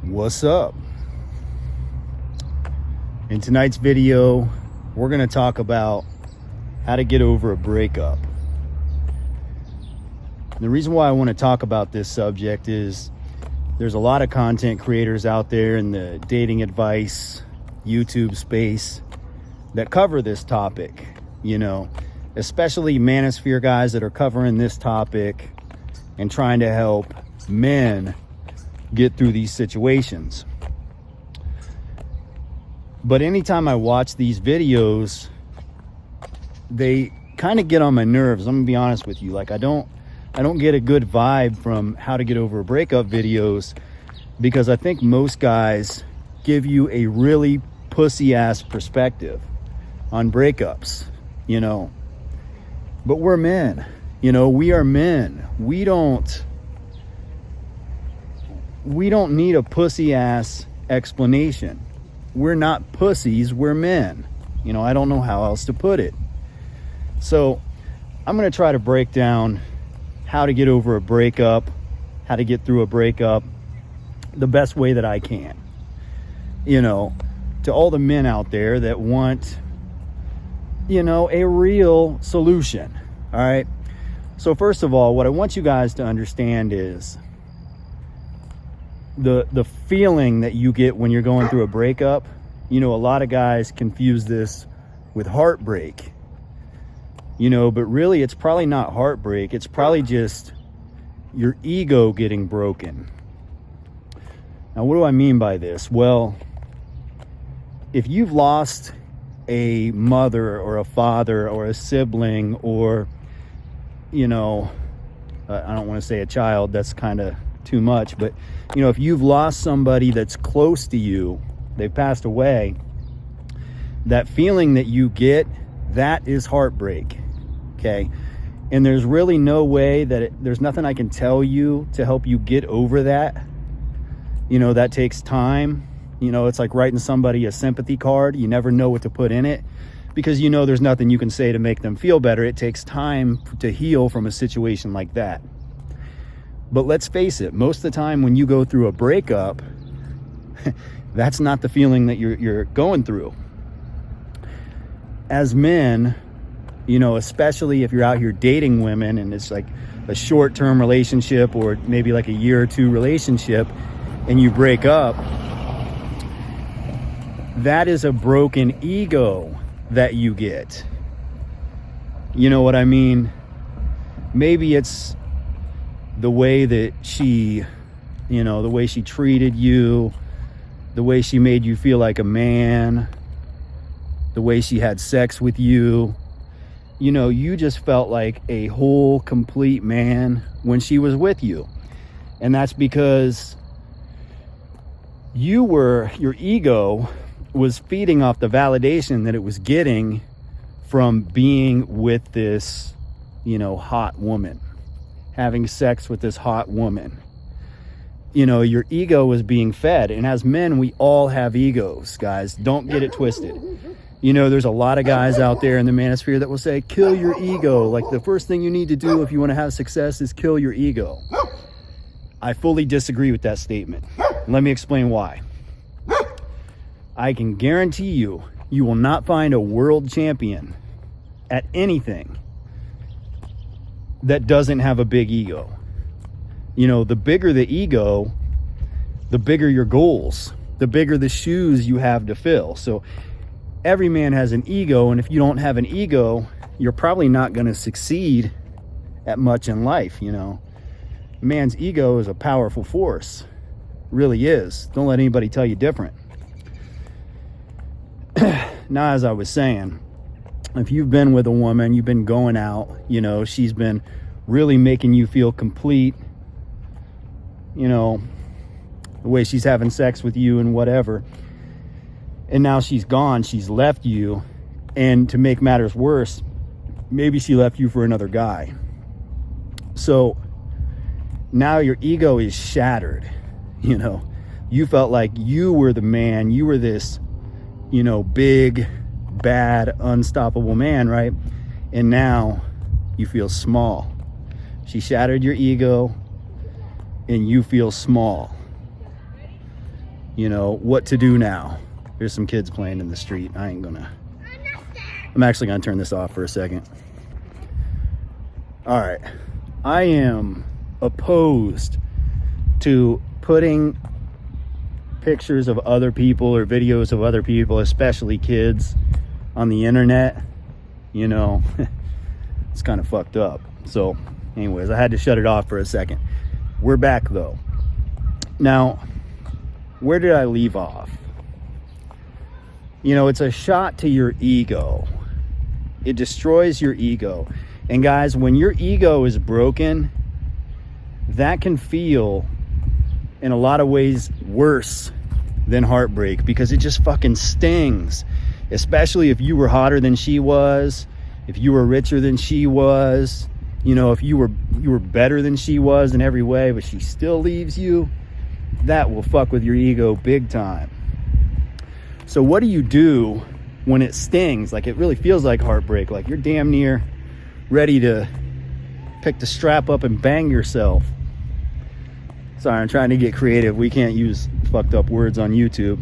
What's up? In tonight's video, we're going to talk about how to get over a breakup. The reason why I want to talk about this subject is there's a lot of content creators out there in the dating advice, YouTube space that cover this topic, especially manosphere guys that are covering this topic and trying to help men get through these situations. But anytime I watch these videos, they kind of get on my nerves. I'm gonna be honest with you. Like I don't get a good vibe from how to get over a breakup videos, because I think most guys give you a really pussy ass perspective on breakups, but we're men, we are men. We don't need a pussy ass explanation. We're not pussies, we're men. I don't know how else to put it. So I'm going to try to break down how to get over a breakup, how to get through a breakup the best way that I can. To all the men out there that want, a real solution. All right. So first of all, what I want you guys to understand is the feeling that you get when you're going through a breakup. A lot of guys confuse this with heartbreak. But really it's probably not heartbreak. It's probably just your ego getting broken. Now, what do I mean by this? Well, if you've lost a mother or a father or a sibling or, I don't want to say a child, that's kind of too much, but, if you've lost somebody that's close to you, they've passed away, that feeling that you get, that is heartbreak. Okay. And there's really no way there's nothing I can tell you to help you get over that. That takes time. It's like writing somebody a sympathy card. You never know what to put in it because there's nothing you can say to make them feel better. It takes time to heal from a situation like that. But let's face it, most of the time when you go through a breakup, that's not the feeling that you're going through. As men, especially if you're out here dating women and it's like a short-term relationship or maybe like a year or two relationship and you break up, that is a broken ego that you get. You know what I mean? Maybe it's the way that she, the way she treated you, the way she made you feel like a man, the way she had sex with you. You just felt like a whole, complete man when she was with you. And that's because your ego was feeding off the validation that it was getting from being with this, hot woman, having sex with this hot woman. Your ego was being fed. And as men, we all have egos, guys. Don't get it twisted. There's a lot of guys out there in the manosphere that will say, kill your ego. Like the first thing you need to do if you want to have success is kill your ego. I fully disagree with that statement. Let me explain why. I can guarantee you will not find a world champion at anything that doesn't have a big ego. The bigger the ego, the bigger your goals, the bigger the shoes you have to fill. So every man has an ego, and if you don't have an ego, you're probably not going to succeed at much in life. Man's ego is a powerful force. It really is. Don't let anybody tell you different. Now, as I was saying, if you've been with a woman, you've been going out, she's been really making you feel complete, the way she's having sex with you and whatever, and now she's gone, she's left you, and to make matters worse, maybe she left you for another guy. So now your ego is shattered. You felt like you were the man, you were this, big, bad, unstoppable man, right? And now you feel small. She shattered your ego and you feel small. you know, what to do now. There's some kids playing in the street. I'm actually gonna turn this off for a second. All right, I am opposed to putting pictures of other people or videos of other people, especially kids, on the internet. You know, it's kind of fucked up. So anyways, I had to shut it off for a second. We're back though. Now, where did I leave off? You know, it's a shot to your ego. It destroys your ego. And guys, when your ego is broken, that can feel in a lot of ways worse than heartbreak, because it just fucking stings. Especially if you were hotter than she was, if you were richer than she was, you know, if you were better than she was in every way, but she still leaves you, that will fuck with your ego big time. So what do you do when it stings? Like, it really feels like heartbreak, like you're damn near ready to pick the strap up and bang yourself. Sorry, I'm trying to get creative. We can't use fucked up words on YouTube.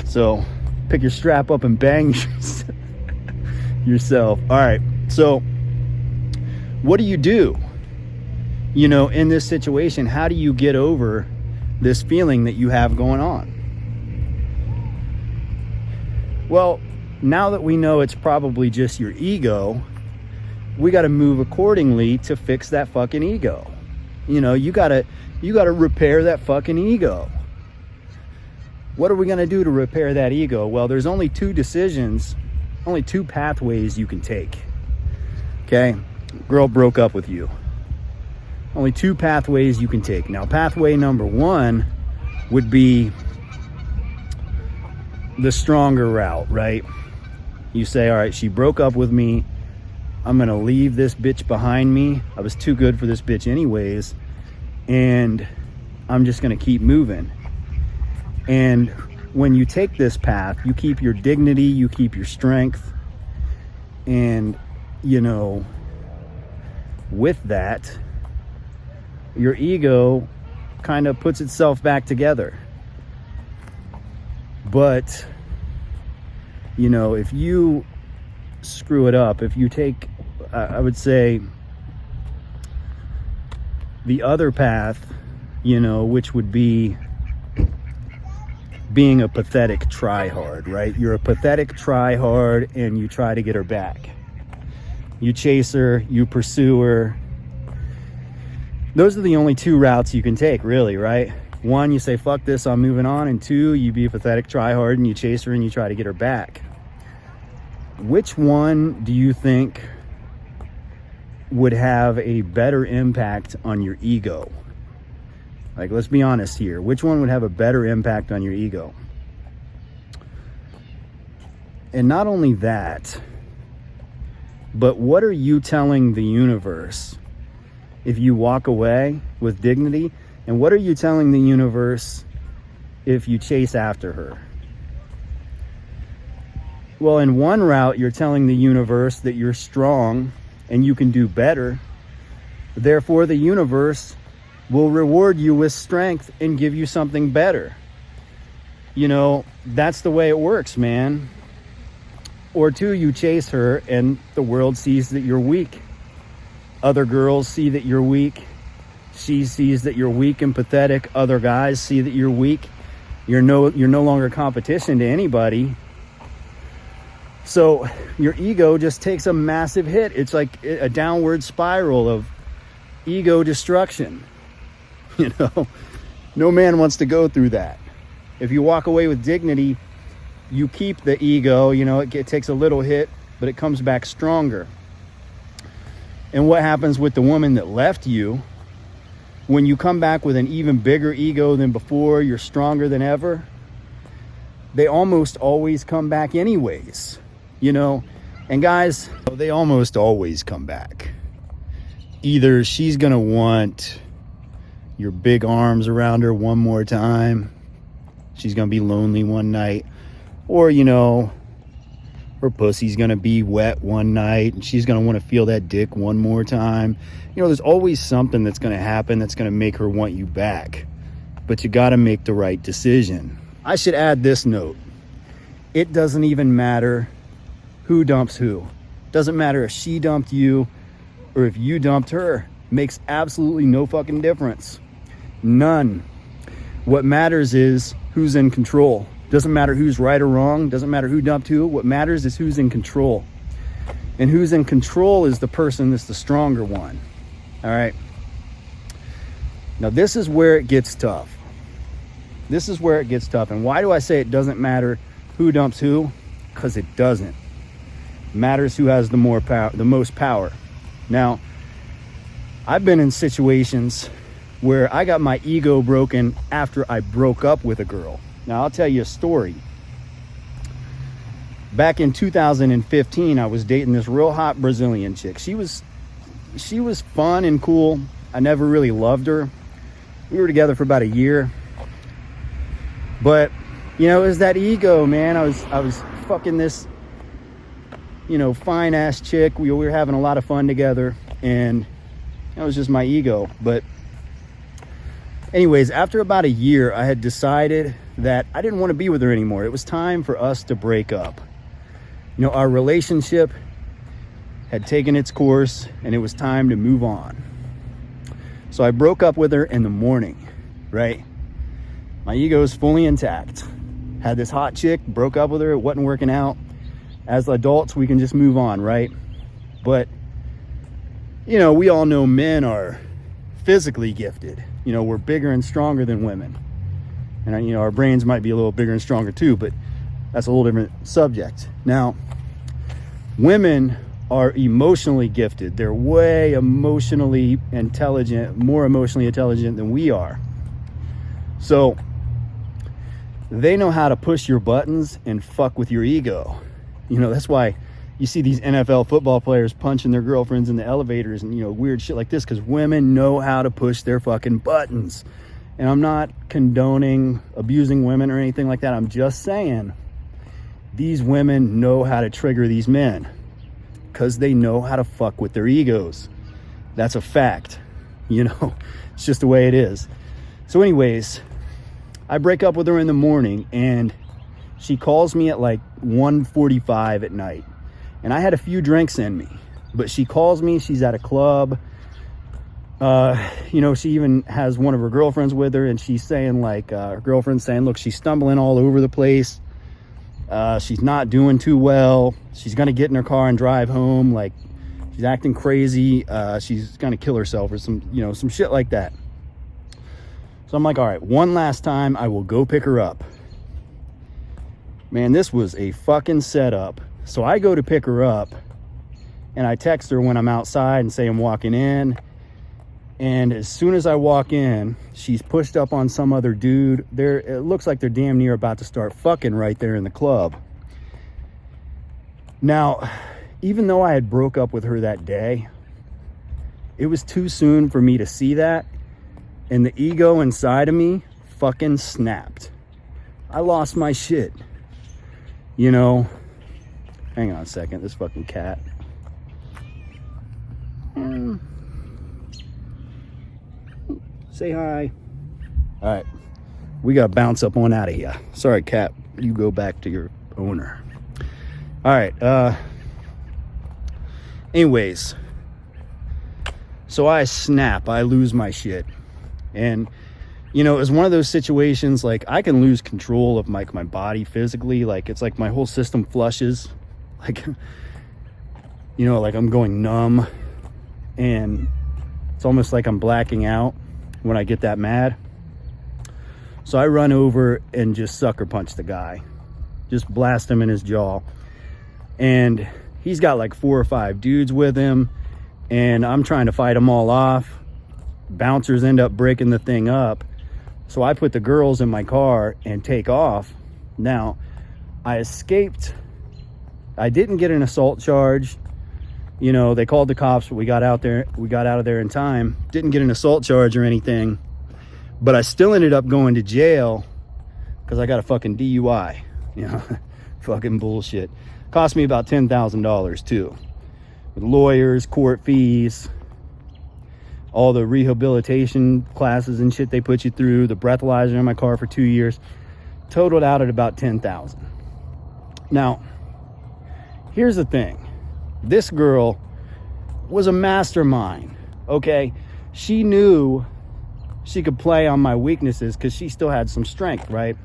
So pick your strap up and bang yourself. All right, so what do? You know, in this situation, how do you get over this feeling that you have going on? Well, now that we know it's probably just your ego, we got to move accordingly to fix that fucking ego. You know, you got to repair that fucking ego. What are we going to do to repair that ego? Well, there's only two pathways you can take. Okay? Girl broke up with you. Only two pathways you can take. Now, pathway number one would be the stronger route, right? You say, all right, she broke up with me. I'm going to leave this bitch behind me. I was too good for this bitch anyways. And I'm just going to keep moving. And when you take this path, you keep your dignity, you keep your strength. And, you know, with that, your ego kind of puts itself back together. But, you know, if you screw it up, if you take, I would say, the other path, you know, which would be being a pathetic try-hard, right? You're a pathetic try-hard and you try to get her back. You chase her, you pursue her. Those are the only two routes you can take, really, right? One, you say, fuck this, I'm moving on. And two, you be a pathetic try-hard and you chase her and you try to get her back. Which one do you think would have a better impact on your ego? Like, let's be honest here. Which one would have a better impact on your ego? And not only that, but what are you telling the universe if you walk away with dignity? And what are you telling the universe if you chase after her? Well, in one route, you're telling the universe that you're strong and you can do better. Therefore, the universe will reward you with strength and give you something better. You know, that's the way it works, man. Or two, you chase her and the world sees that you're weak. Other girls see that you're weak. She sees that you're weak and pathetic. Other guys see that you're weak. You're no longer competition to anybody. So your ego just takes a massive hit. It's like a downward spiral of ego destruction. You know, no man wants to go through that. If you walk away with dignity, you keep the ego. You know, it takes a little hit, but it comes back stronger. And what happens with the woman that left you? When you come back with an even bigger ego than before, you're stronger than ever, they almost always come back anyways, you know. And guys, they almost always come back. Either she's gonna want your big arms around her one more time, she's gonna be lonely one night, or, you know, her pussy's gonna be wet one night and she's gonna want to feel that dick one more time. You know, there's always something that's gonna happen that's gonna make her want you back. But you gotta make the right decision. I should add this note. It doesn't even matter who dumps who. Doesn't matter if she dumped you or if you dumped her. Makes absolutely no fucking difference. None. What matters is who's in control. Doesn't matter who's right or wrong. Doesn't matter who dumped who. What matters is who's in control. And who's in control is the person that's the stronger one. All right. Now this is where it gets tough. This is where it gets tough. And why do I say it doesn't matter who dumps who? Because it doesn't. It matters who has the most power. Now, I've been in situations where I got my ego broken after I broke up with a girl. Now, I'll tell you a story. Back in 2015, I was dating this real hot Brazilian chick. She was fun and cool. I never really loved her. We were together for about a year. But, you know, it was that ego, man. I was fucking this, you know, fine ass chick. We were having a lot of fun together, and that was just my ego. But anyways, after about a year, I had decided that I didn't want to be with her anymore. It was time for us to break up. You know, our relationship had taken its course, and it was time to move on. So I broke up with her in the morning, right? My ego is fully intact. Had this hot chick, broke up with her, it wasn't working out. As adults, we can just move on, right? But, you know, we all know men are physically gifted. You know, we're bigger and stronger than women. And, you know, our brains might be a little bigger and stronger too, but that's a whole different subject. Now, women are emotionally gifted. They're way emotionally intelligent, more emotionally intelligent than we are. So they know how to push your buttons and fuck with your ego. You know, that's why you see these NFL football players punching their girlfriends in the elevators and, you know, weird shit like this, because women know how to push their fucking buttons. And I'm not condoning abusing women or anything like that. I'm just saying these women know how to trigger these men because they know how to fuck with their egos. That's a fact. You know, it's just the way it is. So anyways, I break up with her in the morning, and she calls me at like 1:45 at night. And I had a few drinks in me, but she calls me. She's at a club. You know, she even has one of her girlfriends with her, and she's saying like, her girlfriend's saying, look, she's stumbling all over the place. She's not doing too well. She's going to get in her car and drive home. Like, she's acting crazy. She's going to kill herself or some, you know, some shit like that. So I'm like, all right, one last time, I will go pick her up. Man, this was a fucking setup. So I go to pick her up, and I text her when I'm outside and say I'm walking in. And as soon as I walk in, she's pushed up on some other dude. It looks like they're damn near about to start fucking right there in the club. Now, even though I had broke up with her that day, it was too soon for me to see that. And the ego inside of me fucking snapped. I lost my shit. You know, hang on a second, this fucking cat. Say hi. All right, we gotta bounce up on out of here. Sorry, cat, you go back to your owner. All right, anyways, so I snap, I lose my shit. And, you know, it's one of those situations, like, I can lose control of my body physically. Like, it's like my whole system flushes. Like, you know, like I'm going numb. And it's almost like I'm blacking out when I get that mad. So I run over and just sucker punch the guy. Just blast him in his jaw. And he's got like 4 or 5 dudes with him. And I'm trying to fight them all off. Bouncers end up breaking the thing up. So I put the girls in my car and take off. Now, I escaped. I didn't get an assault charge. You know, they called the cops, but we got out of there in time. Didn't get an assault charge or anything. But I still ended up going to jail because I got a fucking DUI. You know, fucking bullshit. Cost me about $10,000 too. With lawyers, court fees, all the rehabilitation classes and shit they put you through, the breathalyzer in my car for 2 years. totaled out at about 10,000. Now, here's the thing. This girl was a mastermind, okay? She knew she could play on my weaknesses because she still had some strength, right?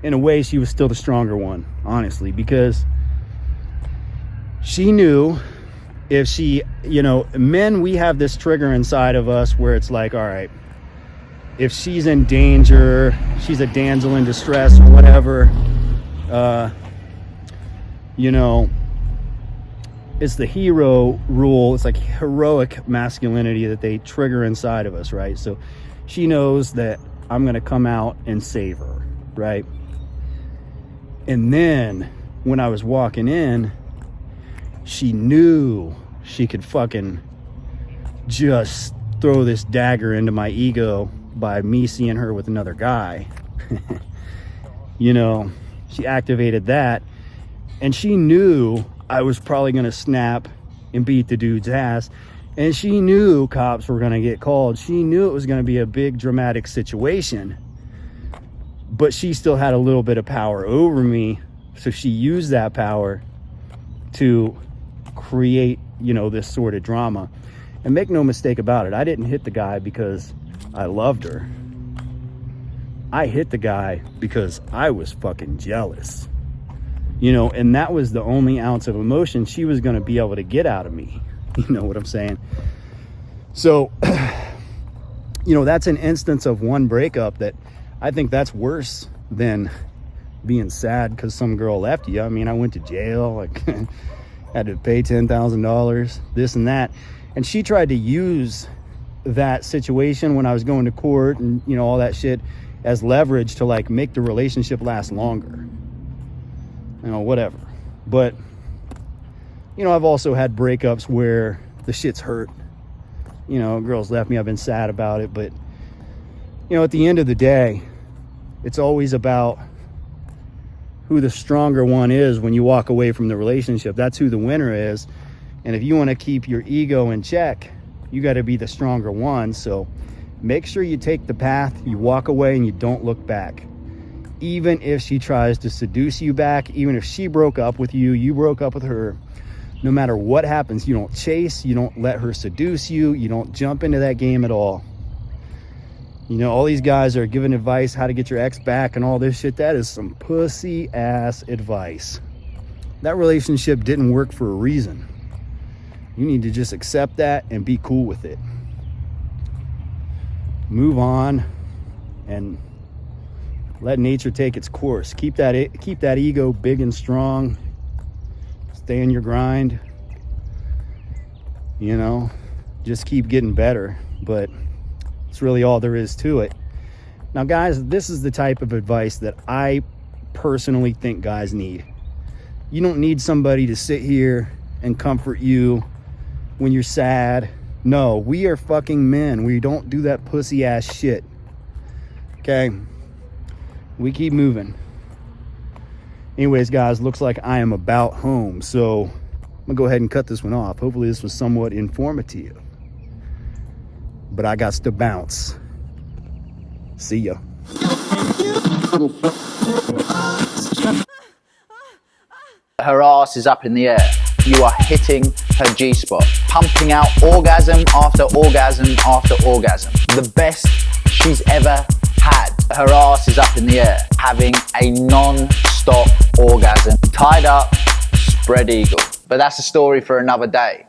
In a way, she was still the stronger one, honestly, because she knew if she, men, we have this trigger inside of us where it's like, all right, if she's in danger, she's a damsel in distress or whatever, it's the hero rule. It's like heroic masculinity that they trigger inside of us, right? So she knows that I'm going to come out and save her, right? And then when I was walking in, she knew she could fucking just throw this dagger into my ego by me seeing her with another guy. She activated that, and she knew I was probably going to snap and beat the dude's ass, and she knew cops were going to get called. She knew it was going to be a big dramatic situation, but she still had a little bit of power over me, so she used that power to create, this sort of drama. And make no mistake about it, I didn't hit the guy because I loved her. I hit the guy because I was fucking jealous. And that was the only ounce of emotion she was going to be able to get out of me. You know what I'm saying? So, that's an instance of one breakup that I think that's worse than being sad because some girl left you. I mean, I went to jail, had to pay $10,000, this and that. And she tried to use that situation when I was going to court and, all that shit as leverage to make the relationship last longer. Whatever. But, I've also had breakups where the shit's hurt. Girls left me, I've been sad about it. But, at the end of the day, it's always about who the stronger one is when you walk away from the relationship. That's who the winner is. And if you want to keep your ego in check, you got to be the stronger one. So make sure you take the path, you walk away, and you don't look back. Even if she tries to seduce you back, even if she broke up with you, you broke up with her, no matter what happens, you don't chase, you don't let her seduce you, you don't jump into that game at all. All these guys are giving advice how to get your ex back and all this shit. That is some pussy ass advice. That relationship didn't work for a reason. You need to just accept that and be cool with it. Move on and let nature take its course. Keep that ego big and strong. Stay in your grind. Just keep getting better. But it's really all there is to it. Now, guys, this is the type of advice that I personally think guys need. You don't need somebody to sit here and comfort you when you're sad. No, we are fucking men. We don't do that pussy ass shit. Okay? We keep moving. Anyways, guys, looks like I am about home. So I'm gonna go ahead and cut this one off. Hopefully this was somewhat informative. But I got to bounce. See ya. Her ass is up in the air. You are hitting her G-spot, pumping out orgasm after orgasm after orgasm. The best she's ever had. Her ass is up in the air, having a non-stop orgasm. Tied up, spread eagle. But that's a story for another day.